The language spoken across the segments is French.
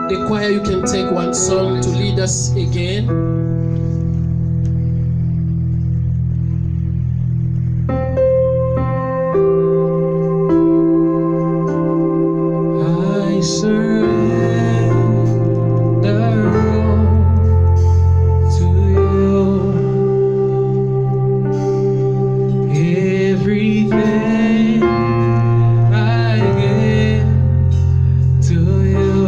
The choir, you can take one song to lead us again. I surrender all to you. Everything I give to you,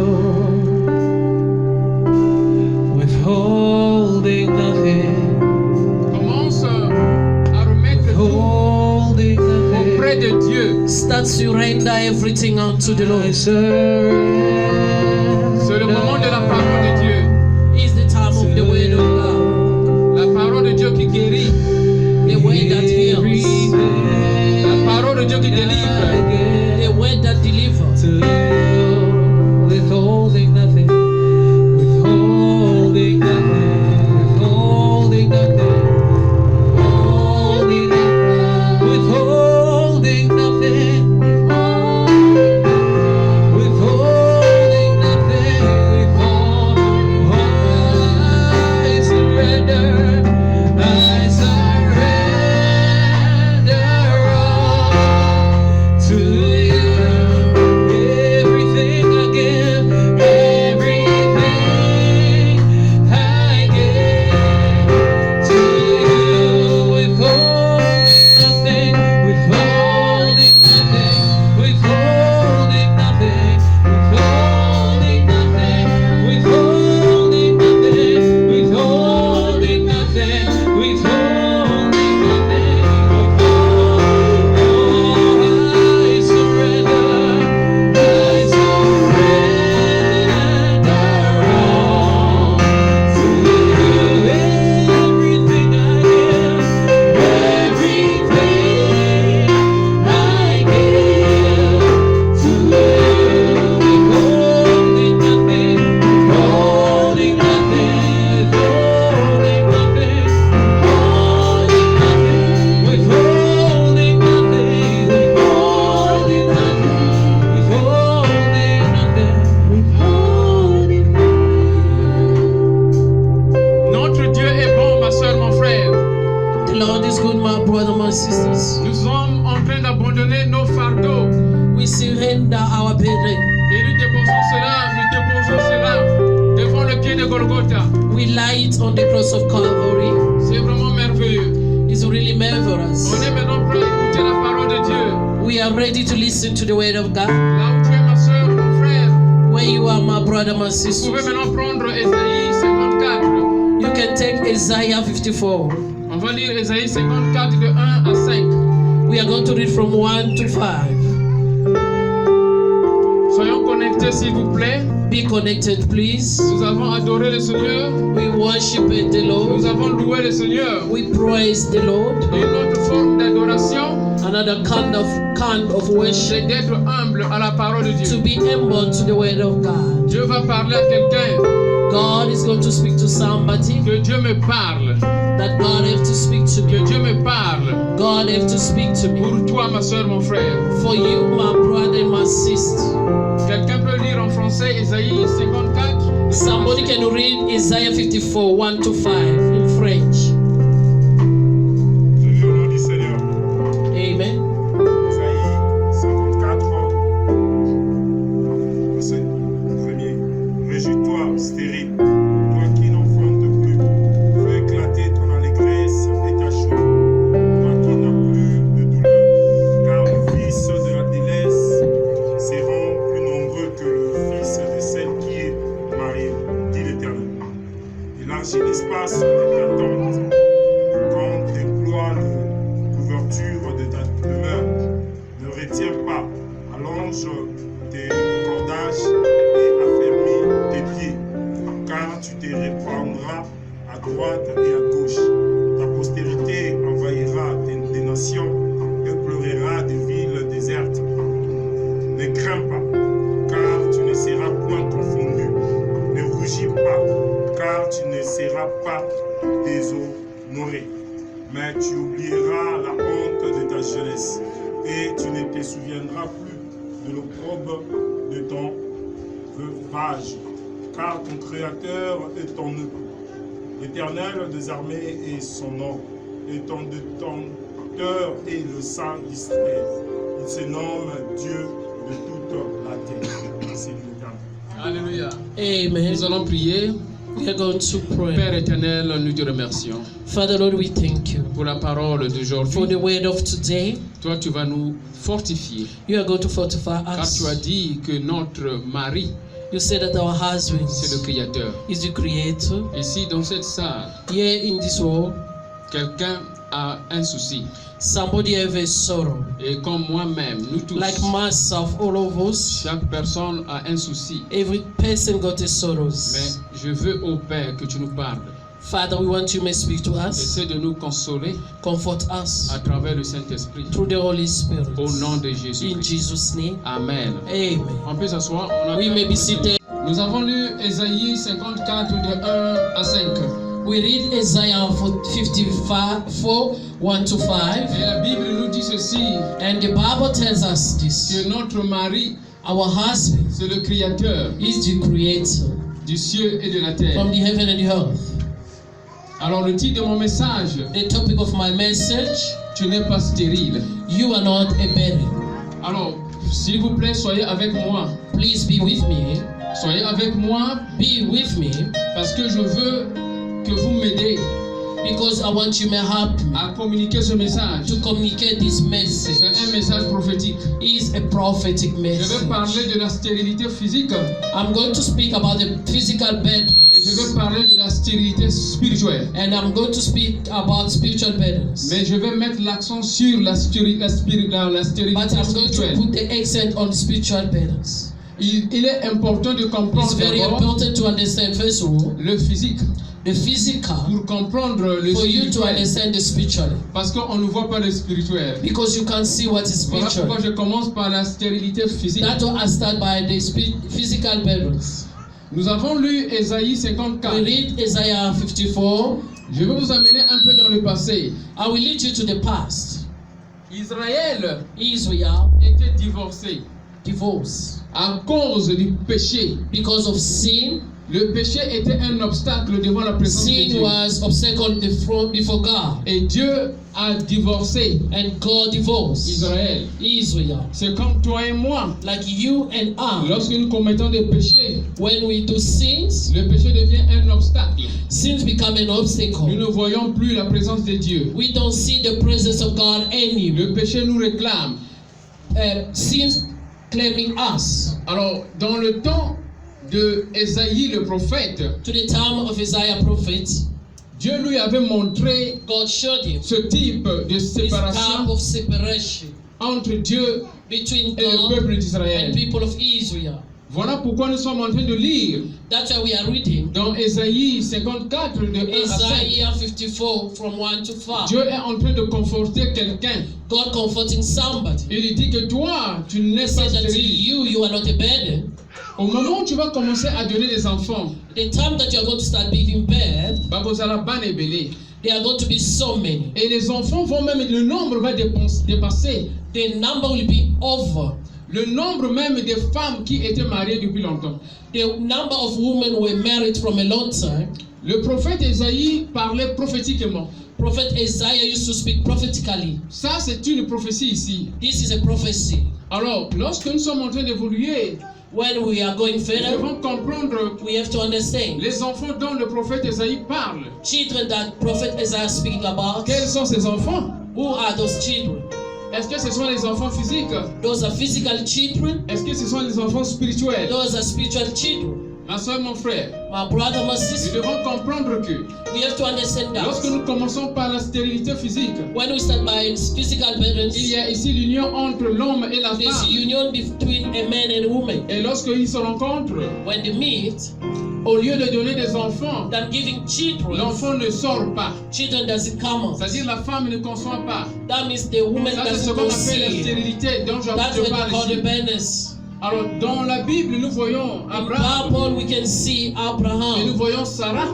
withholding nothing. Commence à remettre tout Holding auprès nothing. de Dieu. Start surrender everything unto the Lord. C'est le moment de la parole de Dieu. It's the time of the word of God. La parole de Dieu qui guérit. The word that heals. La parole de Dieu qui délivre. The word that delivers. Withholding nothing, withholding nothing, withholding nothing, withholding nothing, withholding nothing, withholding nothing, withholding. I surrender all to you. Everything I give, everything I give to you. Withholding nothing, withholding nothing, withholding nothing, withholding nothing, withholding nothing, withholding nothing, withholding nothing. I surrender all to you. Everything I give, everything I give to you. Withholding nothing, withholding nothing, withholding nothing, withholding nothing, withholding nothing, withholding nothing, withholding nothing. Notre Dieu est bon, ma soeur, mon frère. The Lord is good, my brother, my sisters. Nous sommes en train d'abandonner nos fardeaux We surrender our burden. et nous déposons cela devant le pied de Golgotha. We lie it on the cross of Calvary. C'est vraiment merveilleux. It's really On marvelous. est maintenant prêt à écouter la parole de Dieu. We are ready to listen to the word of God. Là où tu es, ma soeur, mon frère, Where you are, my brother, my vous pouvez sisters. maintenant prendre Ésaïe 54. You can take Isaiah 54. On va lire Ésaïe 54 de 1 à 5. We are going to read from 1 to 5. Soyons connectés, s'il vous plaît. Be connected, please. Nous avons adoré le Seigneur. We worship the Nous Lord. avons loué le Seigneur. We praise the Lord. Une autre forme d'adoration, Another kind of worship, c'est d'être humble à la parole de to Dieu. be humble to the word of God. Dieu va parler à quelqu'un. God is going to speak to somebody. Que Dieu me parle. That God have to speak to Que me. Dieu me parle. God have to speak to me. Pour toi, ma soeur, mon frère. For you, my brother and my sister. Quelqu'un peut lire en français Ésaïe 54. Somebody can read Isaiah 54, 1 to 5 in French. Je lis au nom du Seigneur. Amen. Isaïe 54, verset 1er. Réjouis-toi, stérile, toi qui n'enfantes plus. Fais éclater ton allégresse et ta joie, toi qui n'as plus de douleur. Car le fils de la délaisse seront plus nombreux que le fils de celle qui est mariée, dit l'Éternel. Élargis l'espace de ta tente, quand déploie le couverture de ta demeure. Ne retiens pas, allonge tes cordages et affermis tes pieds, car tu te répandras à droite et à gauche. Ta postérité envahira des nations et pleurera des villes désertes. Ne crains pas, car tu ne seras point confondu. Ne rougis pas, car tu ne seras pas déshonoré. Mais tu oublieras la honte de ta jeunesse et tu ne te souviendras plus de l'opprobre de ton veuvage. car ton Créateur est en nous. L'Éternel des armées est son nom, et ton détenteur est le Saint d'Israël. Il se nomme Dieu de toute la terre. C'est l'Éternel. Alléluia. Amen. Nous allons prier. We are going to pray. Père éternel, nous te remercions Father Lord, we thank you pour la parole for d'aujourd'hui. the word of today. Toi, tu vas nous fortifier. You are going to fortify Car tu as us. dit que notre mari, You said that our c'est le husbands Créateur. is the creator. Ici, dans cette salle, Here in this world, quelqu'un a un souci. somebody have a sorrow. Et comme moi-même, nous tous, Like myself, all of us, chaque personne a un souci. every person got his sorrows. Mais je veux, au Père, que tu nous parles. Father, we want you to speak to us, Essaie de nous consoler comfort us à travers le Saint-Esprit. through the Holy Spirit. Au nom de In Jésus-Christ. Jesus' name, Amen. amen. On peut s'asseoir. On a We may be seated. Nous avons lu Ésaïe 54 de 1 à 5. We read Isaiah 54, 1 to 5. Et la Bible nous dit ceci, And the Bible tells us this. que notre mari, Our husband c'est le Créateur is the creator du ciel et de la terre. from the heaven and the earth. Alors le titre de mon message, The topic of my message, tu n'es pas stérile. you are not a barren. Alors, s'il vous plaît, soyez avec moi. Please be with me. Soyez avec moi Be with me parce que je veux que vous m'aidez because I want you to help me à communiquer ce message. to communicate this C'est un message. message prophétique. It's a prophetic Je vais message. parler de la stérilité physique I'm going to speak about the physical et je vais burdens, parler de la stérilité spirituelle. and I'm going to speak about spiritual burdens. Mais je vais mettre l'accent sur la stérilité But I'm going to spirituelle. put the accent on spiritual burdens. Il est important de It's comprendre very d'abord important to understand, first of all, le physique the physical pour comprendre le for you to spirituel. understand the spiritual, Parce qu'on ne voit pas le spirituel. because you can see what is Voilà spiritual. pourquoi je commence par la stérilité physique. That's why I start by the physical burdens. Nous avons lu Ésaïe We 54. read Isaiah 54. Je vais vous amener un peu dans le passé. I will lead you to the past. Israël Israel était divorcé divorce à cause du péché. because of sin. Le péché était un obstacle devant la présence de Sin Dieu. was obstacle before God, Et Dieu a divorcé and God divorced Israël. Israel. C'est comme toi et moi. Like you and I, Lorsque nous commettons des péchés, when we do sins, le péché devient un obstacle. sins become an Nous obstacle. ne voyons plus la présence de Dieu. We don't see the presence of God anymore. Le péché nous réclame. Sins claiming us. Alors, dans le temps de Ésaïe le prophète, To the time of Isaiah prophet, Dieu lui avait montré God showed him ce type de this type séparation of separation entre Dieu between et le God peuple and d'Israël. people of Israel. Voilà pourquoi nous sommes en train de lire That's why we are reading dans Ésaïe 54 de 1 à 5. Isaiah 54 from 1 to 5. Dieu est en train de conforter quelqu'un. God comforting somebody. Il dit que toi, tu n'es He pas said that to stérile. you are not a burden. Au moment où tu vas commencer à donner des enfants, The time that you are going to start giving birth, babozala banebele. there are going to be so many. Et les enfants vont même, le nombre va dépasser The number will be over. le nombre même des femmes qui étaient mariées depuis longtemps. The number of women were married from a long time. Le prophète Ésaïe parlait prophétiquement. Prophet Isaiah used to speak prophetically. Ça, c'est une prophétie ici. This is a prophecy. Alors, lorsque nous sommes en train d'évoluer, When we are going nous further, devons comprendre we have to understand les enfants dont le prophète Ésaïe parle. children that Prophet Isaiah is speaking about. Quels sont ces enfants? Who are those children? Est-ce que ce sont les enfants physiques? Those are physical children. Est-ce que ce sont les enfants spirituels? Those are spiritual children. Ma soeur, mon frère, My brother, my nous sister, devons comprendre que we have to understand lorsque that nous commençons par la stérilité physique, when we start by physical il parents, y a ici l'union entre l'homme et la there's femme. union between a man and a woman. Et lorsqu'ils se rencontrent, When they meet, au lieu de donner des enfants, than giving children, l'enfant ne sort pas. children doesn't come out. C'est-à-dire la femme ne conçoit pas. That means the woman Ça, c'est ce doesn't qu'on appelle la conceive. stérilité dont That's je what we parle call the ici. barrenness. Alors, dans la Bible, nous voyons In Abraham Bible, we can see et nous Abraham. voyons Sarah.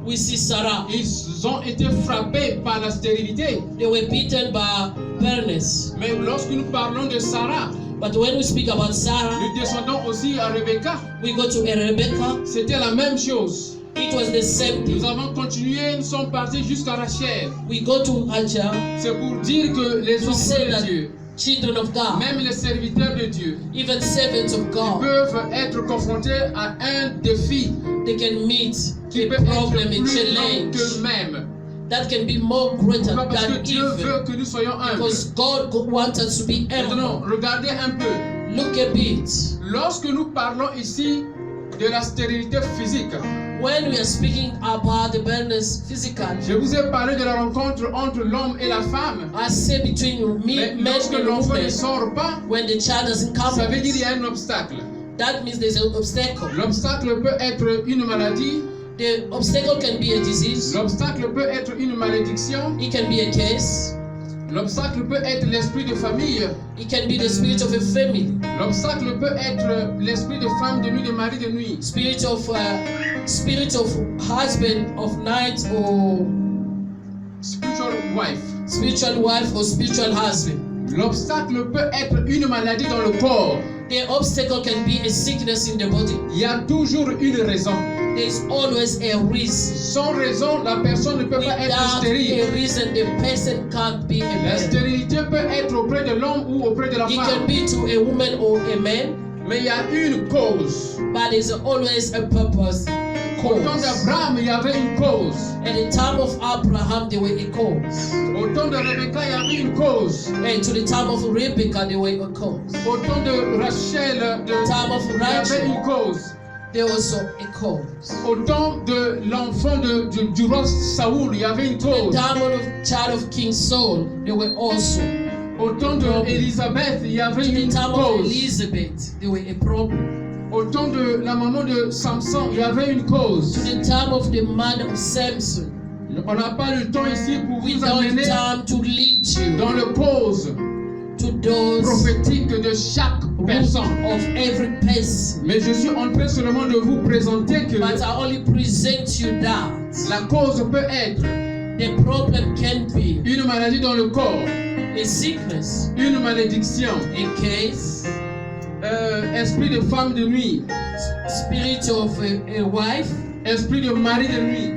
We see Sarah. Ils ont été frappés par la stérilité. They were beaten by barrenness. Mais lorsque nous parlons de Sarah, But when we speak about Sarah, nous descendons aussi à Rebecca. we go to Rebecca. C'était la même chose. It was the same Nous thing. avons continué, nous sommes partis jusqu'à Rachel. We go to Rachel, C'est pour dire que les to enfants say de that Dieu, children of God, même les serviteurs de Dieu, even servants of God, peuvent être confrontés à un défi they can meet qui a peut être problem, a plus grand challenge qu'eux-mêmes. that can be more greater Pas parce que than Dieu even. veut que nous soyons humbles. Because God wants us to be Maintenant, humble. regardez un peu. Look a bit. Lorsque nous parlons ici de la stérilité physique, When we are speaking about the barrenness physical, je vous ai parlé de la rencontre entre l'homme et la femme. I say between Mais men lorsque and l'enfant ne women, sort pas, when the child doesn't come, ça veut dire qu'il y a un obstacle. that means there's an obstacle. L'obstacle peut être une maladie, The obstacle can be a disease, l'obstacle peut être une malédiction, it can be a case, l'obstacle peut être l'esprit de famille, it can be the spirit of a family, l'obstacle peut être l'esprit de femme de nuit, de mari de nuit. spirit of husband of night, or Spiritual wife. spiritual wife or spiritual husband. L'obstacle peut être une maladie dans le corps. The obstacle can be a sickness in the body. Il y a toujours une raison. There's always a reason. Sans raison, la personne ne peut pas être Without stérile. a reason, the person can't be a La man. stérilité peut être auprès de l'homme ou auprès de la It can femme. be to a woman or a man, Mais il y a une cause. but there's always a purpose. Au temps Cause. d'Abraham, il y avait une cause. At the time of Abraham, there were a cause. Au temps de Rebecca, il y avait une cause. And to the time of Rebecca, there were a cause. Au temps de Rachel, Time of il y avait une Rachel, cause. there was also a cause. Au temps de l'enfant du roi Saoul, il y avait une The cause. time of the child of King Saul, there were also. Au temps d'Élisabeth, il y avait To the une time of cause. Elizabeth, there were a problem. Au temps de la maman de Samson, il y avait une cause. To the time of the mother of Samson, On n'a pas le temps ici pour we vous don't amener have time to lead you dans le cause to those prophétique de chaque root personne. of every person. Mais je suis en train seulement de vous présenter que But I only present you that. la cause peut être The problem can be une maladie dans le corps, a sickness, une malédiction, a case, esprit de femme de nuit, spirit of a wife, esprit de mari de nuit,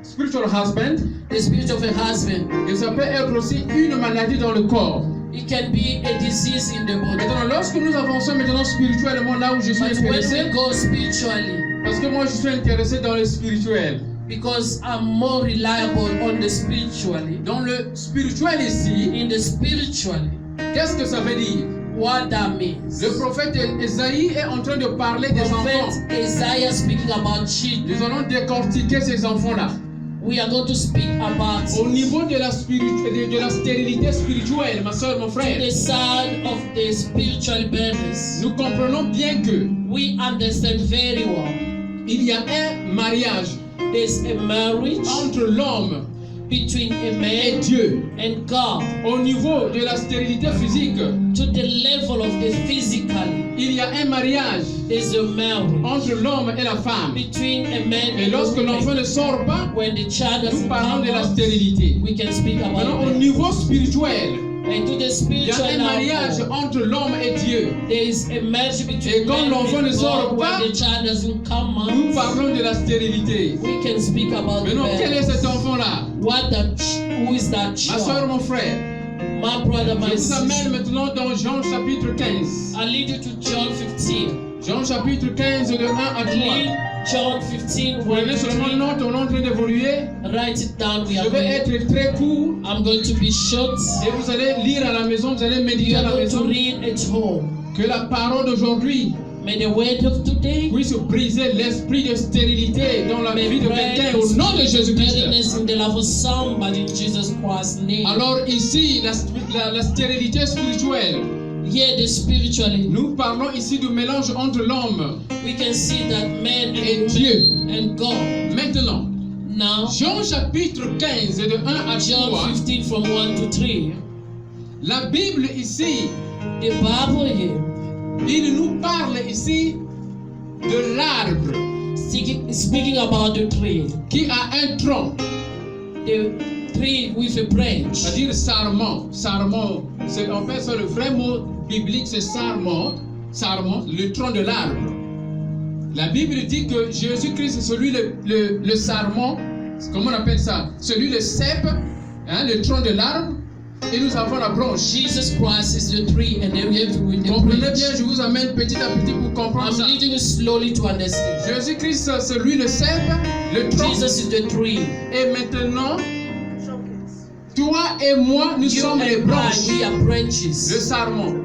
spiritual husband, the spirit of a husband. et ça peut être aussi une maladie dans le corps. It can be a disease in the body. Maintenant, lorsque nous avançons maintenant spirituellement là où je suis But when intéressé, we go spiritually, parce que moi je suis intéressé dans le spirituel. because I'm more reliable on the spiritually. Dans le spirituel ici, In the spiritually, qu'est-ce que ça veut dire? what that means. Le prophète Esaïe est en train de parler des enfants. Prophet Isaiah speaking about children. Nous allons décortiquer ces enfants-là. We are going to speak about Au niveau de la stérilité spirituelle, ma soeur, mon frère, the side of the spiritual barrenness. nous comprenons bien que We understand very well. il y a un mariage There's a marriage entre l'homme between a et man Dieu. and God. Au niveau de la stérilité physique, To the level of the physical, il y a un mariage there's a marriage entre l'homme et la femme. between a man Et and a lorsque l'enfant woman. ne sort pas, When the child nous doesn't parlons come de la out, stérilité. we can speak Maintenant, about au that. niveau spirituel, And to the il y a spiritual un mariage level, entre l'homme et Dieu. there is a marriage Et between quand man l'enfant ne and sort God. pas, When the child doesn't come Nous out, parlons de la stérilité. we can speak about Maintenant, quel est cet that. enfant-là? Who is that Ma soeur, child? mon frère. My brother, my Je vous amène sister. maintenant dans Jean chapitre 15. I lead you to John 15. Jean chapitre 15 de 1 à 3. Lead John 15, 1 Prenez to seulement 3. note, on est en train d'évoluer. Write it down. We Je are vais going. être très court I'm going to be short. et vous allez lire à la maison, vous allez méditer You à are la going to maison. read at home. Que la parole d'aujourd'hui May the word of today puisse briser l'esprit de stérilité dans la vie de quelqu'un au nom de Jésus-Christ. bitterness in the life of somebody in Jesus Christ's name. Alors ici, la stérilité spirituelle, Here, the spiritually, nous parlons ici du mélange entre l'homme we can see that man et and Dieu. and God. Maintenant, Now, Jean chapitre 15 de 1 à 3, John 15 from 1 to 3. la Bible ici, The Bible here il nous parle ici de l'arbre speaking about the tree. qui a un tronc. The tree with a branch. C'est-à-dire sarment. Sarment, en fait, c'est le vrai mot biblique, c'est sarment. Sarment, le tronc de l'arbre. La Bible dit que Jésus-Christ est celui le sarment, comment on appelle ça? Celui le cep, hein, le tronc de l'arbre, et nous avons la branche. Jesus Christ is the tree, and then we have with the Comprenez branch. bien, je vous amène petit à petit pour comprendre I'm ça. leading you slowly to understand. Jésus-Christ, c'est lui le cep, le tronc. Jesus is the tree. Et maintenant, toi et moi, nous You sommes les and I, branches, we are le branches. sarment.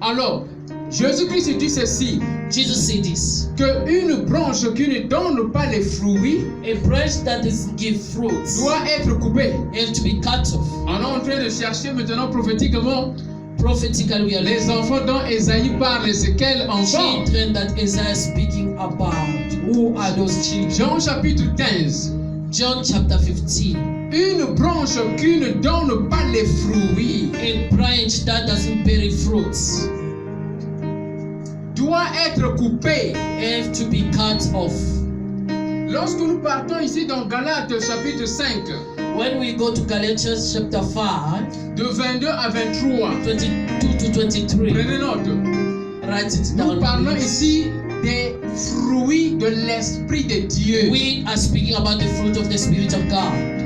Alors, Jésus-Christ dit ceci, Jesus said this. qu'une branche qui ne donne pas les fruits A branch that doesn't give fruits doit être coupée. have to be cut off. On est en train de chercher maintenant prophétiquement Prophetically, we are les enfants dont Esaïe parle, c'est quels enfants? children that Isaiah is speaking about. Who are those children? Jean chapitre 15. John chapter 15. Une branche qui ne donne pas les fruits A branch that doesn't bear fruits doit être coupée. have to be cut off. Lorsque nous partons ici dans Galates chapitre 5, When we go to Galatians chapter 5, de 22 à 23, 22 to 23, prenez note. write it Nous down. parlons please. ici des fruits de l'Esprit de Dieu. We are speaking about the fruit of the Spirit of God.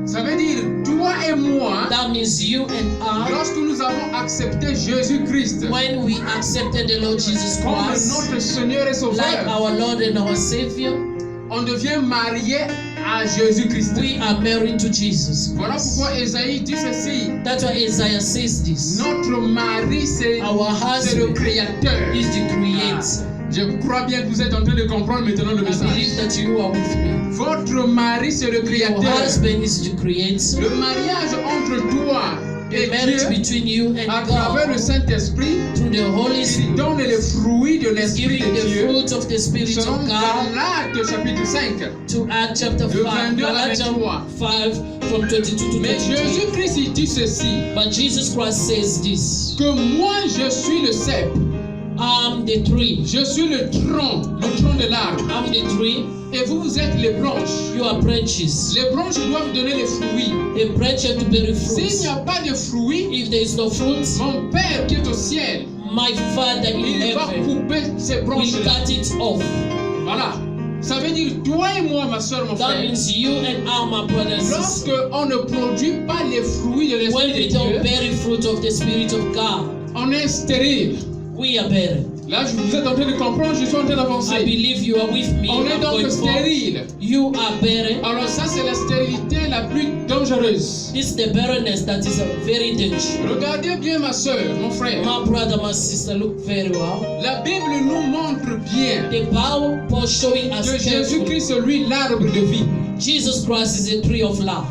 Ça veut dire, toi et moi, That means you and I, lorsque nous avons accepté Jésus-Christ when we accepted the Lord Jesus comme Christ, notre Seigneur et like Sauveur, our Lord and our Savior, on devient marié à Jésus-Christ. we are married to Jesus Voilà Christ. pourquoi Esaïe dit ceci. That's why Isaiah says this. Notre mari, c'est Our c'est le husband Créateur. is the Creator. Je crois bien que vous êtes en train de comprendre maintenant le I believe message. that you are with me. Votre mari, c'est le Your Créateur. husband is the Creator. Le mariage entre toi et The marriage Dieu, between you à and travers le God, Saint-Esprit, through the Holy il Spirit, donne les fruits de is l'Esprit giving de the Dieu. fruit of the Spirit Selon of God. Galates chapitre 5. To Acts chapter De 5, 22 à Galatians 23. 5 from 22 to Mais 23. Jésus-Christ, il dit ceci, But Jesus Christ says this. que moi je suis le cep, I'm the tree. je suis le tronc de l'arbre, I'm the tree. et vous, vous êtes les branches. You are branches. Les branches doivent donner les fruits. A branch have to bear S'il fruits. n'y a pas de fruits, If there is no fruits, mon Père qui est au ciel, my Father in il va heaven couper ces will branches-là. cut it off. Voilà. Ça veut dire, toi et moi, ma soeur, mon That frère, means you and I, my brothers and lorsque sisters, on ne produit pas les fruits de when l'Esprit we de don't Dieu, bear fruit of the Spirit of God, on est stérile. we are barren. Là, vous êtes en train de comprendre, je suis en train I d'avancer. believe you are with me. On est I'm donc going forward. stérile. You are barren. Alors ça, c'est la stérilité la plus dangereuse. This is the barrenness that is very dangerous. Regardez bien, ma soeur, mon frère. My brother, my sister, look very well. La Bible nous montre bien The Bible showing us que carefully. Jésus-Christ, c'est lui l'arbre de vie. Jesus Christ is a tree of life,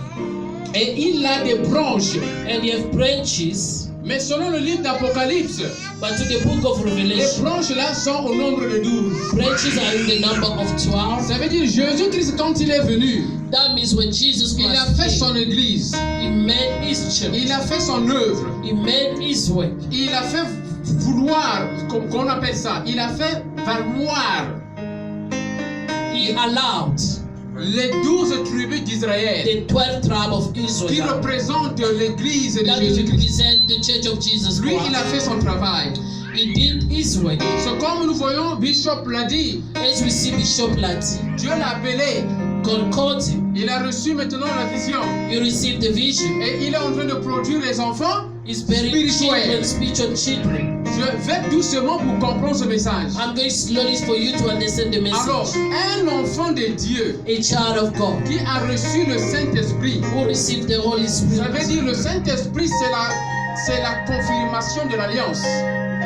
Et il a des branches. and you have branches. Mais selon le livre d'Apocalypse, But to the book of les Revelation, branches-là sont au nombre de 12. branches are in the number of 12. Ça veut dire Jésus-Christ, quand il est venu, That means when Jesus il a Christ fait son came, église. He made His church. Il a fait son œuvre. He made His work. Il a fait vouloir, comme qu'on appelle ça, il a fait valoir He allowed les 12 tribus d'Israël the 12 tribes of qui Israel représentent l'église de that Jésus-Christ. represent the church of Jesus Lui, il a Christ. fait son travail. He did His work. C'est comme nous voyons, Bishop l'a dit, As we see Bishop Lati, Dieu l'a appelé. God called him. Il a reçu maintenant la vision. He received the vision. Et il est en train de produire les enfants. He's bearing Spirituel. children, spiritual children. Je vais doucement pour comprendre ce message. I'm going slowly for you to understand the Alors, message. un enfant de Dieu A child of God qui a reçu le Saint-Esprit, who received the Holy ça veut Spirit. dire le Saint-Esprit, c'est la confirmation de l'alliance.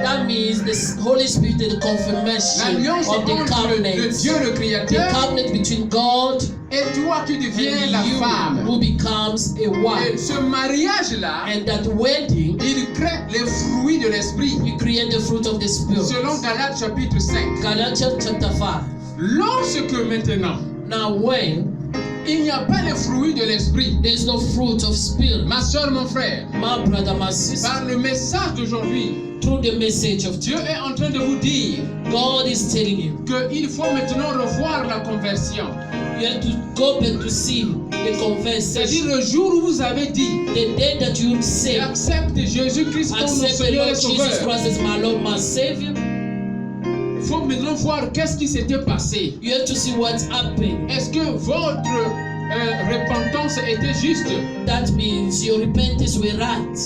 That means the Holy Spirit is the confirmation L'alliance of the entre le covenant. Dieu le The Créateur covenant between God et toi qui deviens la and you femme. who becomes a Et wife. ce mariage-là, And that wedding, il crée les fruits de l'Esprit. you create the fruit of the Spirit. Selon Galates chapitre 5. Galatians chapter 5. Lorsque maintenant, Now when il n'y a pas les fruits de l'Esprit, there's no fruit of Spirit, ma soeur, mon frère, my brother, my sister, par le message d'aujourd'hui, through the message of Dieu today, est en train de vous dire God is telling you, qu'il faut maintenant revoir la conversion. you have to go back to see the C'est-à-dire conversation. le jour où vous avez dit, The day that you say, j'accepte Jésus-Christ comme mon accept the Seigneur et Lord Jesus Sauveur. Christ as my Lord, my Savior, Il faut maintenant voir qu'est-ce qui s'était passé. you have to see what's happened. Est-ce que votre repentance était juste? That means your repentance were right.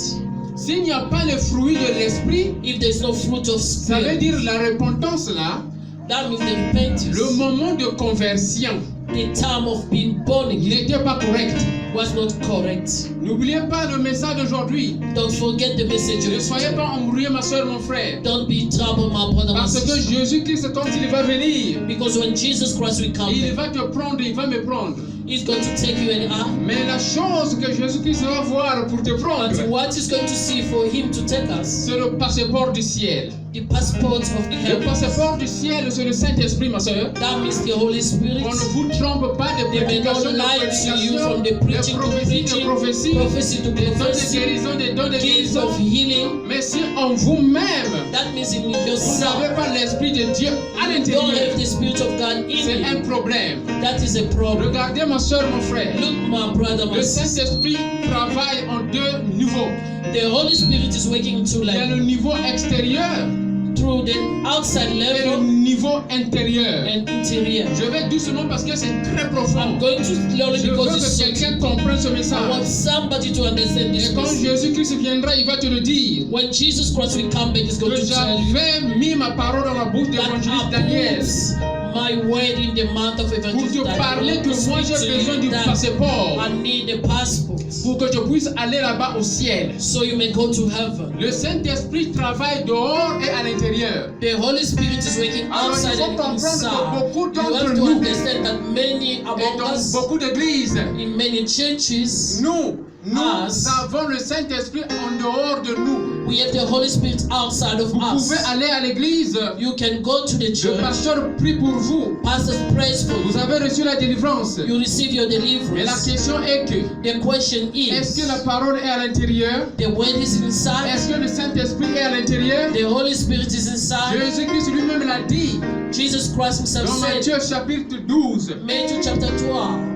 S'il n'y a pas le fruit de l'esprit, If there's no fruit of ça veut spirit, dire la repentance là, that means the repentance, le moment de conversion the time of being born again, n'était pas correct. was not correct. N'oubliez pas le message d'aujourd'hui. Don't forget the message Ne of soyez today. pas embrouillés, ma soeur, mon frère. Don't be in trouble, my brother, my Parce que sister. Jésus-Christ, quand il va venir, Because when Jesus Christ will come, il va te prendre, il va me prendre. He's going to take you and I. Mais la chose que Jésus-Christ va voir pour te prendre, But what he's going to see for him to take us, c'est le passeport du ciel. the passport of the Le heaven. passeport du ciel, c'est le Saint-Esprit, ma soeur. That means the Holy Spirit. On ne vous trompe pas de They may not prédication, de lie to you from the preaching to preaching, prophétie, prophecy to des dons de prophecy, guérison, des dons de gifts guérison. of healing. Mais si en vous-même, That means in vous yourself, n'avez pas l'Esprit de Dieu à you don't have l'intérieur, the Spirit of God c'est in un you. problème. That is a problem. Regardez ma soeur, mon frère. Look, my brother, my Le sister. Saint-Esprit travaille en deux niveaux. The Holy Spirit is working to Il y a le like niveau extérieur through the outside et le level niveau intérieur. and interior. Je vais doucement parce que c'est très profond. I'm going to slowly Je veux because que it's so quelqu'un comprenne ce I want message. somebody to understand this Et quand message. Jésus-Christ viendra, il va te le dire. When Jesus Christ will come back, he's going Que to tell you j'avais mis ma parole dans la bouche de that l'évangéliste I Daniel put my word in the month of pour evangelist te parler Daniel. que moi Speak j'ai to besoin you du that passeport I need a passport pour que je puisse aller là-bas au ciel. so you may go to heaven. Le Saint-Esprit travaille dehors et à l'intérieur. The Holy Spirit is working Alors, outside il faut and comprendre inside. que beaucoup You d'entre have to nous understand that many et among dans us beaucoup d'églises, in many churches, nous Us. avons le Saint-Esprit en dehors de nous. we have the Holy Spirit outside of Vous us. pouvez aller à l'église, You can go to the le church, pasteur prie pour vous. pastors praise for Vous you, avez reçu la délivrance. you receive your Mais la deliverance. question est que, The question est-ce is, que la parole est à l'intérieur? the word is inside, Est-ce que le Saint-Esprit est à l'intérieur? the Holy Spirit is inside. Jésus-Christ lui-même l'a dit Jesus Christ himself dans said, Matthieu chapitre 12 Matthew chapter 12,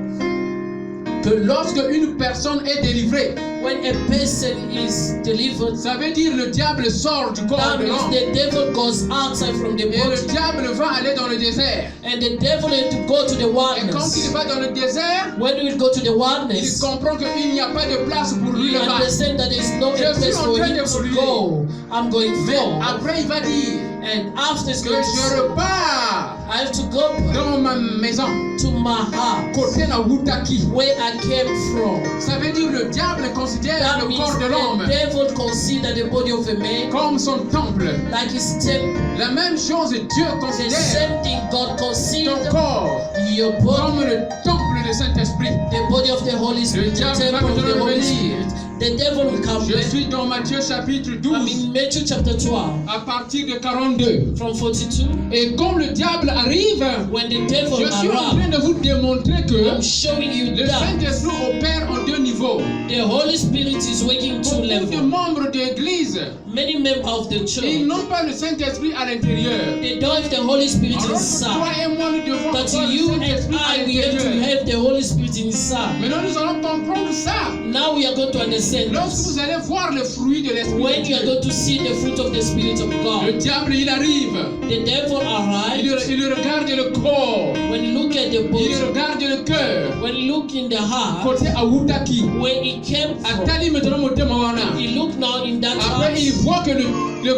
que lorsque une personne est délivrée, when a person is delivered, ça veut dire le diable sort du corps that de means l'homme. the devil goes outside from the Et le body, diable va aller dans le désert. and the devil has to go to the Et quand il wilderness. va dans le désert, When we go to the il wilderness, comprend qu'il n'y a pas de place pour lui you là-bas. understand that there is no Je place suis en for train him to d'évoluer. go. I'm going Mais forward. après, il va dire And after it's que going to je say, repars I have to go dans ma maison, to my house côté la Wutaki. where I came from. Ça veut dire le diable considère That le means corps de the l'homme devil consider the body of a man comme son temple. like his temple. La même chose, Dieu The considère same thing God ton considers corps your body, comme le temple du Saint-Esprit. the body of the Holy Spirit, the diable va temple of the maintenant Holy venir. Spirit. The devil will come Je back. suis dans Matthieu chapitre I'm 12 in Matthew chapter 12 à partir de 42. from 42. Et comme le diable arrive, When the devil je suis en train arrives, de vous démontrer que I'm showing you le that Saint-Esprit opère en deux niveaux. the Holy Spirit is working two Beaucoup de levels. membres d'église, Many members of the ils church, n'ont pas le Saint-Esprit à l'intérieur. they don't have the Holy Spirit Alors que toi inside. et moi, nous devons But avoir le you and Saint-Esprit à I, we have to l'intérieur. have the Holy Spirit inside. Maintenant, nous allons comprendre ça. Now we are going to understand Lorsque this. vous allez voir le fruit de l'Esprit When de you are Dieu, going to see the fruit of the Spirit of le God, diable, il arrive. the devil arrives. Il regarde le corps. When you look at the Il body, regarde le cœur. when you look in the heart, Côté Awutaki. where it came from, Atali maintenant motema wana. he look now in that Après, il heart. voit que le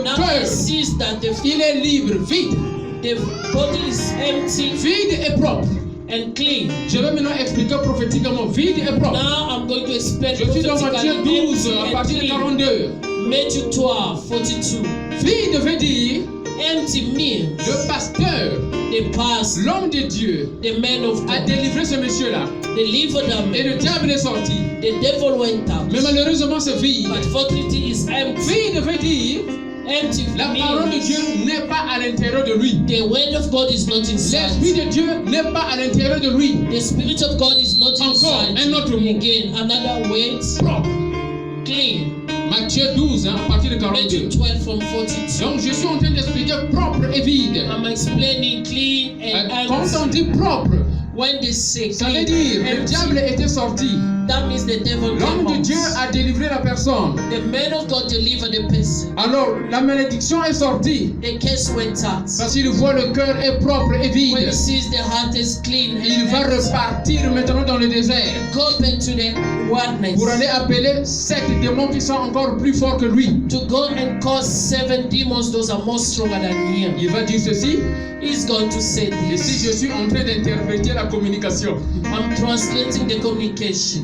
Now he cœur, sees that il est libre, vide. the body is empty Vide et propre. and clean. Je vais maintenant expliquer prophétiquement. Vide et propre. Now I'm going to explain Je suis dans Matthieu prophetically 12 empty à and partir de clean. 42. Matthew 12, 42. Vide veut dire Empty means le pasteur, the past, l'homme de Dieu, the man of a God, délivré ce monsieur-là. delivered them. Et le diable est sorti. The devil went out. Mais malheureusement, c'est vide. But fortunately is empty. Vide veut dire Empty la parole de means Dieu n'est pas à l'intérieur de lui. the word of God is not L'Esprit inside. de Dieu n'est pas à l'intérieur de lui. The Spirit of God is not Encore inside. un autre mot. Again, another word, Propre. clean. Matthieu 12, à partir de 42. Matthew 12 from 42. Donc je suis en train d'expliquer propre et vide. I'm explaining clean and Quand on empty. dit propre, When they say Ça veut clean, dire le empty, diable était sorti. that means the devil L'homme came de out. Dieu a délivré la personne. The man of God delivered the person. Alors la malédiction est sortie. The case went out. Parce qu'il voit le cœur est propre et When vide. he sees the heart is clean, Il va repartir maintenant dans le désert go back to the wilderness pour aller appeler 7 démons qui sont encore plus forts que lui. to go and cause 7 demons. Those are more stronger than him. Il va dire ceci. He's going to say Et si je this. suis en train d'interpréter la communication, I'm translating the communication.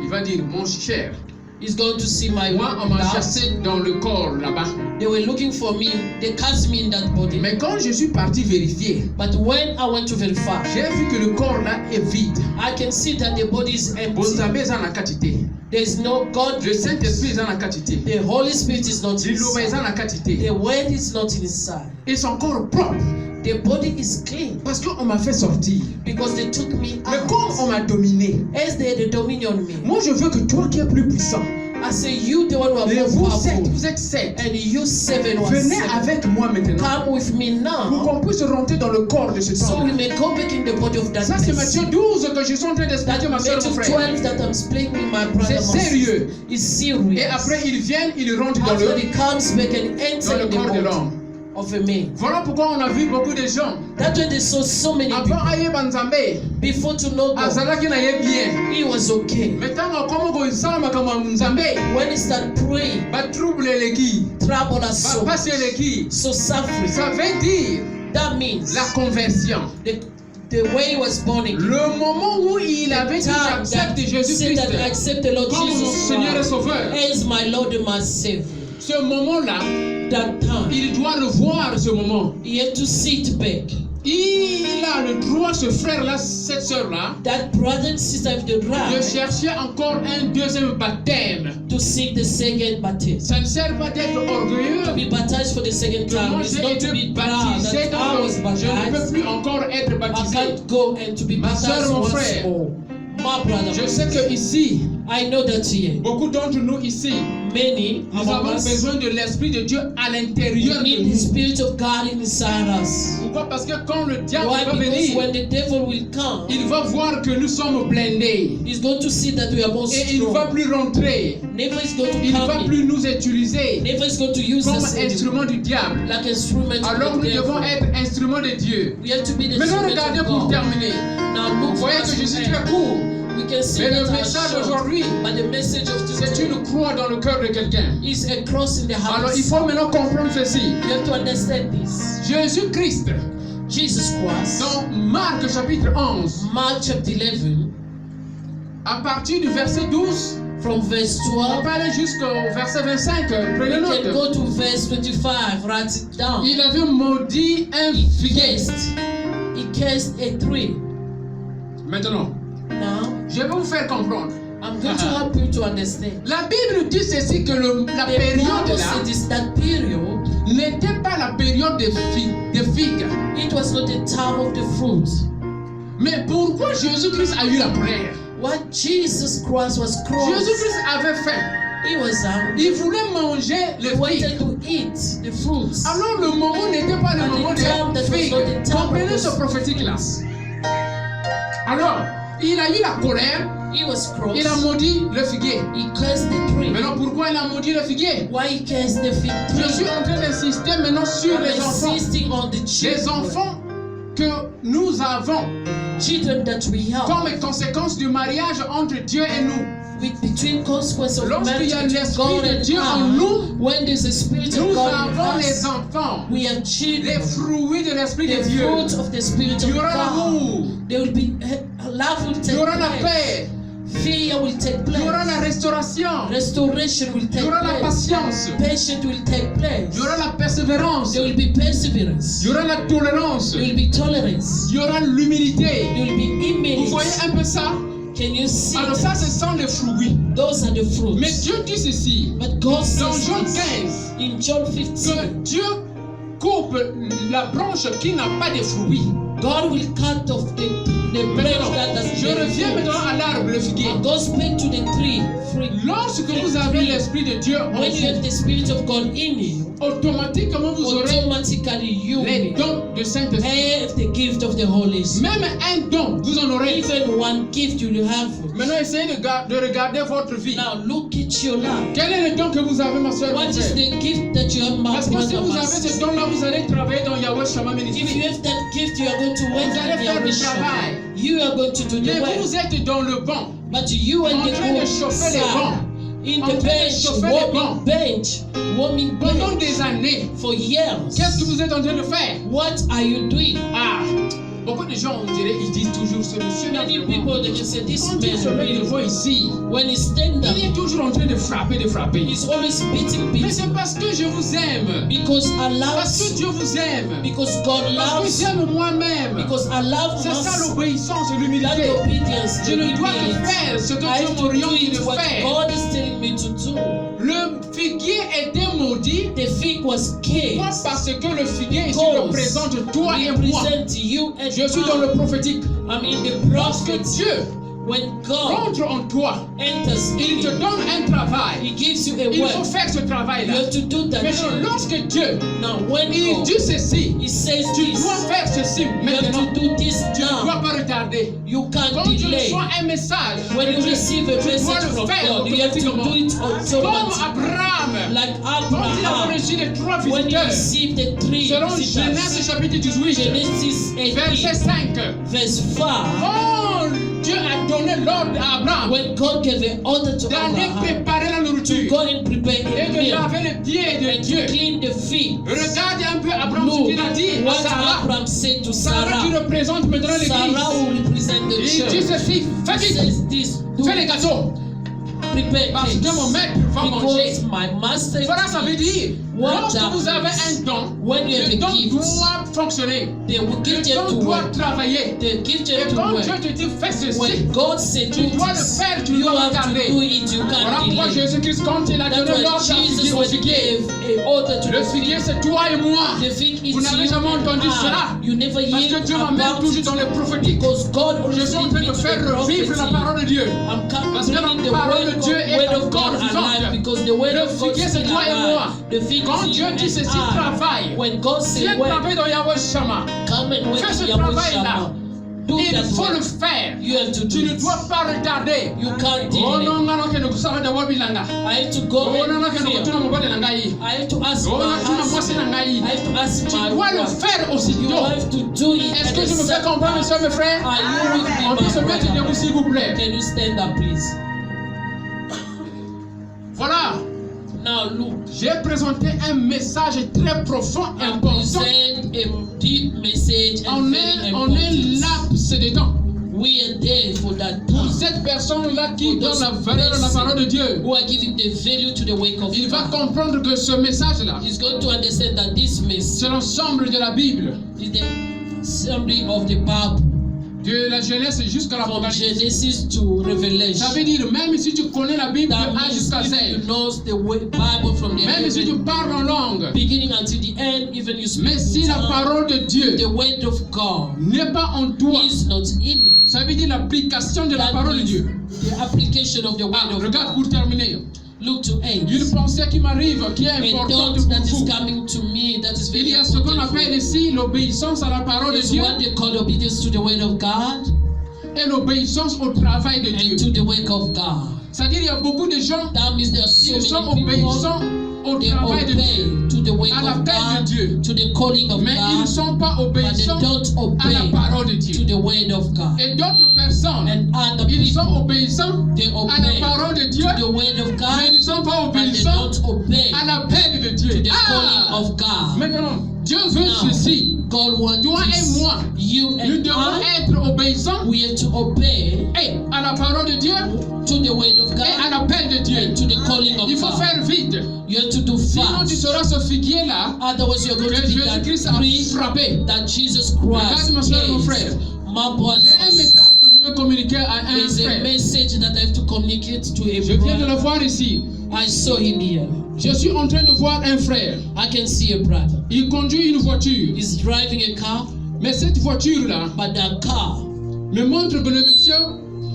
il va dire mon cher. He's going to see my Moi, on m'a blood. chassé dans le corps là-bas. They were looking for me. They cast me in that body. Mais quand je suis parti vérifier, But when I went to verify, j'ai vu que le corps là est vide. I can see that the body is empty. Bonzambe eza na kati te. There is no God. Le Saint-Esprit eza na kati te. The Holy Spirit is not Liloba eza inside. na kati te. The word is not inside. Et son corps propre. The body is clean Parce qu'on m'a fait sortir. because they took me Mais comme on out. m'a dominé, As they had the dominion on me. moi je veux que toi qui es plus puissant, I say, you, the one who are et more vous powerful, êtes 7, and you 7 or venez 7, avec moi maintenant come with me pour now, qu'on puisse rentrer dans le corps de ce so temps. we may go back in the body of Ça c'est darkness. Matthieu 12 que je suis en train d'expliquer That ma soeur Matthew mon frère. 12 that I'm explaining with my brother. C'est my sister. sérieux. It's serious. Et après ils viennent, ils rentrent dans After le, he comes back and dans enter le in the corps de body l'homme. of a man. Voilà pourquoi on a vu beaucoup de gens. That's why they saw so many Avant people. ayeba Nzambe, Before to know God, azalaki na ye bien. he was okay. Mais ntango akomi kosala makambo ya Nzambe, When he started praying, batrouble eleki, trouble us so, bapasi eleki. so suffering. Ça veut dire That means la conversion. the way he was born again. Le moment où il avait dit Time that j'accepte said that I Jésus-Christ accept the Lord comme mon Jesus Seigneur et Christ Sauveur, as my Lord and my Savior. ce moment-là, That time, il doit revoir ce moment. he had to sit back. Il a le droit, ce frère-là, cette sœur-là, That brother and sister have the de right chercher encore un deuxième baptême. to seek the second baptism. Ça ne sert pas d'être To orgueilleux. be baptized for the second Que time moi is j'ai not to été be proud baptisé, that I donc was je ne peux baptized. plus encore être I baptisé. can't go and to be Ma baptized sœur, mon once frère, more. My brother, Je my sais sister. que ici, I know that here, beaucoup d'entre nous ici, many nous among avons us besoin de l'Esprit de Dieu à l'intérieur de need the nous. Spirit of God inside us. Pourquoi? Parce que quand le diable Why? va Because venir, when the devil will come, il va voir que nous sommes blindés. he's going to see that we are more Et il ne va strong. plus rentrer. Never is going to Il ne va come in. plus nous utiliser Never is going to use comme us instrument du diable. like instrument Alors of nous the devons devil. être instruments de Dieu. We have to be the Maintenant, instrument regardez of pour God. terminer. Now Vous look for voyez us que je to suis end. très court. We can see Mais le that our message short, d'aujourd'hui, but the message of c'est today une croix dans le cœur de quelqu'un. is a cross in the Alors heart. il faut maintenant comprendre ceci. You have to understand this. Jésus-Christ, Jesus Christ, dans Marc chapitre 11, Mark chapter 11, à partir du verset 12, from verse on 12, peut aller jusqu'au verset 25. Prenez we can note. go to verse 25. Write it down. Il avait maudit un figuier. He cast a tree. Maintenant, Now, je vais vous faire comprendre. I'm going to help you to understand. La Bible dit ceci que la The période Bible là says that period, n'était pas la période des figues. it was not the time of the fruit. Mais pourquoi Jésus-Christ a eu la prière? What Jesus Christ was crossed, Jésus-Christ avait faim. he was hungry. Il voulait manger He les wanted figues. to eat the fruits. Alors le moment n'était pas le At the moment time that des was figues. not the time Comprenez of ce the- prophétique-là. Alors, il a eu la colère, He was crossed. il a maudit le figuier. He cursed the tree. Maintenant, pourquoi il a maudit le figuier? Why he cursed the fig Je tree? suis en train d'insister maintenant sur I'm les enfants. insisting on the Les children. enfants que nous avons Children that we have. comme conséquence du mariage entre Dieu et nous. With between consequences of Lorsqu'il marriage y a between l'Esprit God de and Dieu en God, nous, when there's a spirit of Nous God avons in les us, enfants, we have les children. fruits de l'Esprit de The Dieu. fruit of the spirit Il of y aura God. l'amour, There will be love will il y take aura la place. paix, Fear will take il y aura la place. restauration, Restoration will il y take aura la place. patience, Patience will take place. il y aura la persévérance, There will be perseverance. il y aura la tolérance, There will be tolerance. il y aura l'humilité. There will be Vous voyez humility. un peu ça? Can you see Alors ça, ce that? sont les fruits. Those are the Mais fruits. Dieu dit ceci, But God dans says Jean this 15, in John que 15 Dieu coupe la branche qui n'a pas de fruits. God will cut off the branch that has Je been reviens fruit. maintenant à l'arbre, le figuier. And go speak to the tree. Fruit. Lorsque vous avez l'Esprit de Dieu en When you have vous, the Spirit of God in you, automatiquement vous aurez automatically you les will dons de Saint-Esprit. have the gift of the Holy Spirit. Même un don, vous en aurez. Even one gift you will have. Maintenant, essayez de regarder votre vie. Now look at your life. Quel est le don que vous avez, ma soeur? What is the gift that you have, my Parce que si brother, vous my avez sister? ce don-là, vous allez travailler dans Yahweh Shammah If you Ministry. have that gift, you are going to work Vous allez in faire your le mission. travail. You are going to do Mais the work. vous êtes dans le banc. But you and en the train de good chauffer les side, bancs. in En the train de bench, chauffer les warming bench, warming Pendant bench des années, for years. qu'est-ce que vous êtes en train de faire? What are you doing? Ah, beaucoup de gens, on dirait, ils disent toujours ce monsieur là. Many people they can say this Quand il se man met really, devant ici, when he stand up, il est toujours en train de frapper, de frapper. he's always beating Mais people c'est parce que je vous aime. because I Parce que love Dieu vous aime. because God Parce que loves j'aime moi-même. because I love C'est ça myself. l'obéissance, That l'humilité. obedience, Je the ne dois que humility. faire ce que I Dieu have to m'oriente do de it what faire. God is telling me to do. Le figuier était maudit. The fig was caged. Pourquoi? Parce que le figuier ici Because représente toi et moi. represent you and Je suis dans le prophétique. I'm in the Lorsque prophet. Dieu When God rentre en toi, enters il in te you, donne un travail. He gives you a Il faut word. faire ce You travail-là. have to do that. Maintenant, job. lorsque Dieu, Now, when il God, dit ceci, He says tu this, dois faire ceci you maintenant. have to do this Tu ne dois now. pas retarder. You can't Quand tu delay. reçois un message, When you de Dieu, receive a tu dois message le from faire God, you have to do automatiquement. it Comme automatically. Abraham, Like quand il a Abraham, reçu les trois when he visiteurs, received the three selon visitors, Genèse chapitre 18, Genesis verset 18, 5, verse 5, quand Dieu a donné l'ordre à Abraham when God gave an order to d'aller Abraham préparer la to nourriture go and prepare et a de meal laver les pieds de and Dieu. to clean the feet. Regarde un peu Abraham ce Look qu'il a dit à what Sarah. Abraham said to Sarah qui Sarah. représente maintenant l'église. Sarah will represent the Il dit church. ceci, fais He vite, says this, do fais les gâteaux. prepare Parce cakes. que mon maître va manger. Because my master Voilà, ça veut dire, What lorsque that vous avez means, un don, when you have le a don gift, doit fonctionner. they will Le give you don to doit work. travailler. They give Et you to quand work. Dieu te dit fais ceci, When God said tu do dois le this, faire, tu you dois have to regarder. do it. You Voilà can't pourquoi delay. Jésus-Christ, quand il a That's donné why l'ordre Jesus, au when he figuier, gave an order to le the figuier fig, c'est toi et moi. the fig is Vous n'avez you jamais and entendu I. cela. You never Parce hear que Dieu m'amène about toujours it. dans le prophétique. Because God Je always suis en leads train me de to faire the revivre la prophecy. parole de Dieu. I'm Parce que la bringing the parole de Dieu est word of God encore vivante. alive because the word Le of God figuier, is c'est toi et moi. alive. The fig Quand is Dieu you dit and ceci, I. travaille. When God Viens says, well, travailler dans Yahweh Shammah. come and work Fais ce in Yahweh travail-là. Shammah. Do Il that faut le work. faire. You have to Tu do ne it. dois pas retarder. You can't Oh delay. non, non, non, que nous savons de Wabilanga. I have to go Oh non, non, and que nous fear. retournons au bord de Langaï. I have to ask Oh my non, tu n'as pas husband. c'est Langaï. I have to ask Tu my dois le wife. faire You aussitôt. have to do it. Est-ce at que the je me fais same comprendre, mes time. soeurs, mes frères? Are you with me, On peut se my mettre debout, brother? s'il vous plaît. Can you stand up, please? Voilà. Now look. J'ai présenté un message très profond et I important. present a deep message and On very est important. laps dedans. We are there for that Pour time. cette personne-là qui For donne those la valeur à la parole de Dieu, who are giving the value to the work of il va God. comprendre que ce message-là, He's going to understand that this message c'est l'ensemble de la Bible, is the summary of the Bible de la Genèse jusqu'à from l'Apocalypse. Genesis to Revelation. Ça veut dire, même si tu connais la Bible de That A means jusqu'à if Z, you know the Bible from the même si tu parles en langue, beginning until the end, even you speak mais si la in tongue, parole de Dieu the word of God n'est pas en toi, is not in it. ça veut dire l'application de la That parole de means Dieu. the application of the word Ah, of regarde God. pour terminer. Look to 8. Une pensée qui m'arrive, qui est A importante thought that pour is vous. coming to me that is Il very y a ce qu'on important. appelle ici l'obéissance à la parole de It's Dieu what they call obedience to the word of God et l'obéissance au travail de Dieu. and to the work of God. C'est-à-dire il y a beaucoup de gens That means there are so qui sont many people obéissants au they travail de Dieu, obey to the work à of l'appel de God, Dieu, to the calling of mais ils ne God, sont pas but they obéissants don't à la obey parole de to Dieu. the word of God. Et d'autres personnes, And other ils sont people, obéissants they à la obey parole de Dieu, to the word of mais ils God, ne sont pas but they obéissants don't obey à l'appel de to Dieu. the Ah! calling of God. Maintenant, Dieu veut Now, ceci. God wants Toi et this. moi, You nous and devons I, être obéissants we have to obey et à la parole de Dieu to the word of et à God l'appel de Dieu. and to the calling of Il faut God. faire vite. You have to do Sinon, tu fast. seras ce figuier-là Otherwise, you're going que to be that Jésus-Christ a tree frappé. that Jesus Regarde, Christ ma soeur, mon is. frère. My brother, J'ai un message que je veux communiquer à un there's a frère. message that I have to communicate to a Je viens de le brother. voir ici. I saw him here. Je suis en train de voir un frère. I can see a brother. Il conduit une voiture. He's driving a car. Mais cette voiture-là But the car me montre que le monsieur,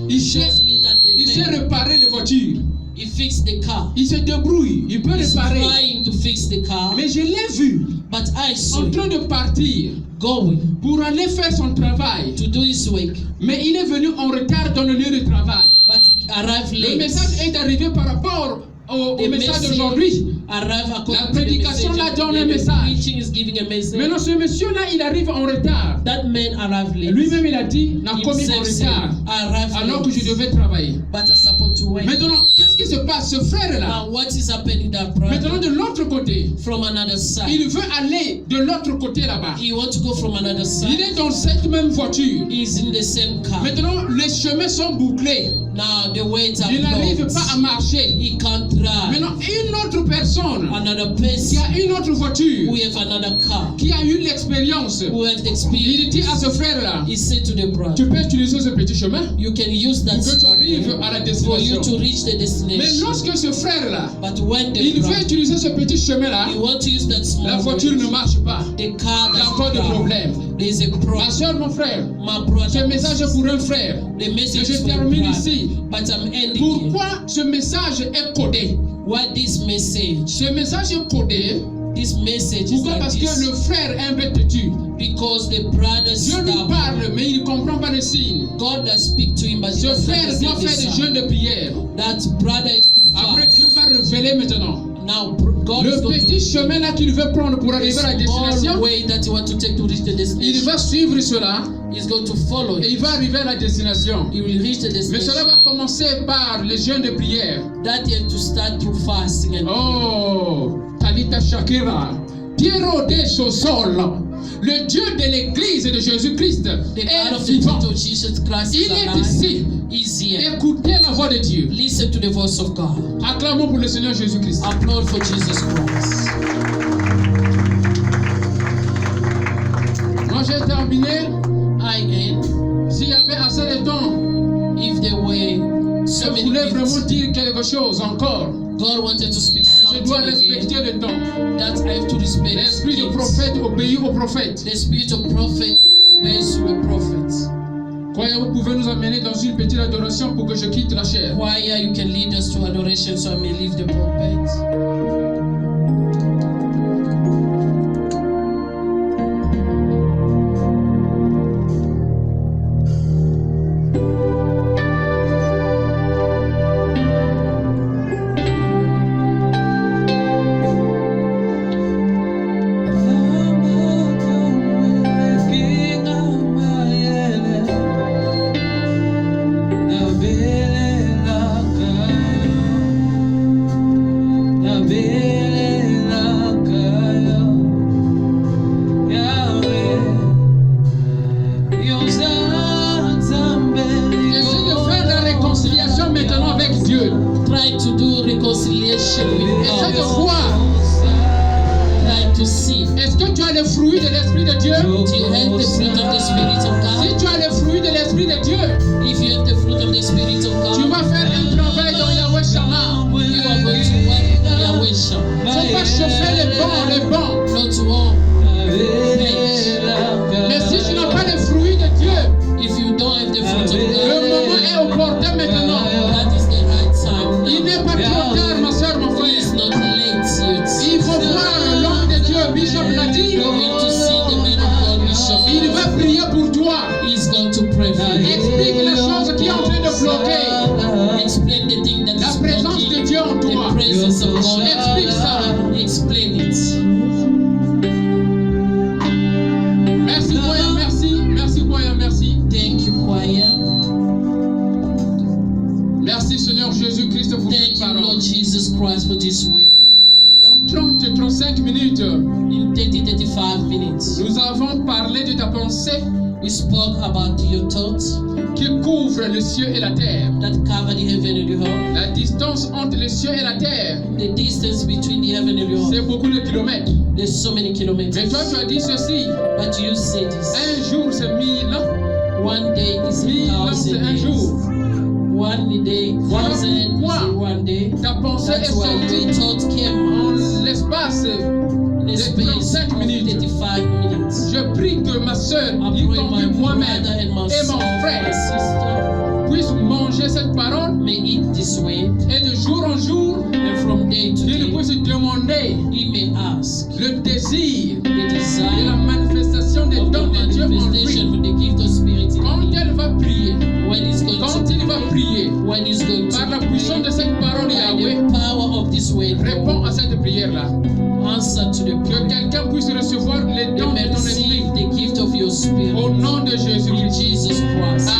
il shows me that the sait man, réparer les voitures. he fixed the car. Il se débrouille, il peut He's réparer. trying to fix the car, Mais je l'ai vu but I saw en him train de partir going pour aller faire son travail. to do his work, Mais il est venu en retard dans le lieu de travail. but he arrived Le late. message est arrivé par rapport au The message message d'aujourd'hui. arrived La according to the prédication message. là donne un The message. preaching is giving a message. Maintenant, ce monsieur-là, il arrive en retard. That man arrived late. Lui-même, il a dit, n'a commis en Himself said, retard, arrived alors que je late, devais travailler. but I supposed to wait. Maintenant, qu'est-ce qui se passe? Ce frère-là, Now what is happening that maintenant brother de l'autre côté, from another side? il veut aller de l'autre côté là-bas. He want to go from another Il side. est dans cette même voiture. He's in the same car. Maintenant, les chemins sont bouclés. Now the ways are Il n'arrive blocked. pas à marcher. He can't drive. Maintenant, une autre personne Another qui person a une autre voiture, who have another car, qui a eu l'expérience, who have the il experience. dit à ce frère-là, He said to the brother, tu peux utiliser ce petit chemin you can use that pour que tu small arrives way à la for you destination. to reach the Mais destination. lorsque ce frère-là, But when the il veut brother, utiliser ce petit chemin-là, you want to use that la small voiture way, ne marche pas. the car Il y a encore des doesn't drive. problèmes. There's a Ma problem. soeur, mon frère, My brother, ce message est pour un frère. the message Je is for a termine brother. ici. But I'm ending here. Pourquoi ce message est codé? Why this message? Ce message est codé. This message is Pourquoi? like Parce que this. le frère est un peu têtu. Because the brother Dieu lui stubborn. parle, mais il ne comprend pas les signes. God does speak to him, but he Ce doesn't frère doit understand the faire des sign. jeûnes de prière. That brother is too Après, fast. Dieu va révéler maintenant. Now God is Le going petit to chemin là qu'il veut prendre pour arriver à la the small destination, way that you want to take to reach the il destination. va suivre cela He's going to follow et it. il va arriver à la destination. He will reach the Mais cela destination. va commencer par les jeûnes de prière. That you have to start through fasting and Oh, Talita Shakira, Piero de Sosol, le Dieu de l'Église de Jésus-Christ the est God of the vivant. Church of Jesus Christ Il is est alive. ici. He's here. Écoutez la voix de Dieu. Listen to the voice of God. Acclamons pour le Seigneur Jésus-Christ. Applaud for Jesus Christ. Moi j'ai terminé. I end. S'il y avait assez de temps, If there were so je many voulais vraiment minutes, dire quelque chose encore. God wanted to speak Je something dois again respecter le temps. that I have to respect. L'esprit de it. prophète obéit au prophète. The spirit of prophet obeys to a prophet. Croyez, vous pouvez nous amener dans une petite adoration pour que je quitte la chair. Choir, you can lead us to adoration so I may leave the pulpit. Essayez de faire la réconciliation maintenant avec Dieu. Try to do reconciliation with Essayez de God. voir. Try to see. Est-ce que tu as le fruit de l'Esprit de Dieu? Do you have the fruit of the Spirit of Si God? tu as le fruit de l'Esprit de Dieu, If you have the fruit of the Spirit of tu God, vas faire un travail dans Yahweh Shammah. you are going to work Yahweh Shah. Il ne faut pas chauffer les bancs. Not to all. Mais si tu n'as pas le fruit de Dieu, If you don't have the fruit of le moment God, est opportun maintenant. that is the right time. Il n'est pas trop tard, ma soeur, mon It's frère. not late yet. Il faut voir l'homme de Dieu, Bishop l'a dit. You need to see the man of God, Bishop. Il va prier pour toi. He's going to pray for you. Explique les choses qui sont en train de bloquer Explain the thing that la is présence de blocking Dieu en the toi. presence of God. Explique ça. Explain it. Merci, Koya, merci. Merci, Koya, merci. Thank you, choir. Merci, Seigneur Jésus-Christ, pour Thank cette you, parole. Lord Jesus Christ, for this way. Dans 30-35 minutes, In 30-35 minutes, nous avons parlé de ta pensée we spoke about your thoughts qui couvre le ciel et la terre. that cover the heaven and the earth. La distance entre le ciel et la terre, The distance between the heaven and the c'est earth, beaucoup de kilomètres. there's so many Mais kilometers. toi, tu as dit ceci. But you say this. Un jour, c'est 1000 ans. One day is 1000 ans, c'est 1,000 un days. jour. One day, Voilà 1,000 pourquoi is one day. Ta pensée est That's why sortie your thought came en out l'espace in a de space 35 of minutes. 35 minutes. Je prie que ma soeur, I y pray compris my moi-même brother and my et mon son, my frère, sister, puissent manger cette parole may eat this way, et de jour en jour, and from day to ils day, puissent demander he may ask le désir the et la desire manifestation des of the dons de Dieu en manifestation lui. of the gift of spirit Quand in him. elle va prier, When he's going quand to il va prier, when he's going par la to puissance de pray, cette parole, by Yahweh the power of this word, répond à cette prière-là. answer to the Que prayer. quelqu'un puisse recevoir les They dons may de ton esprit receive the gift of your spirit au nom de in Jésus-Christ. Jesus Christ.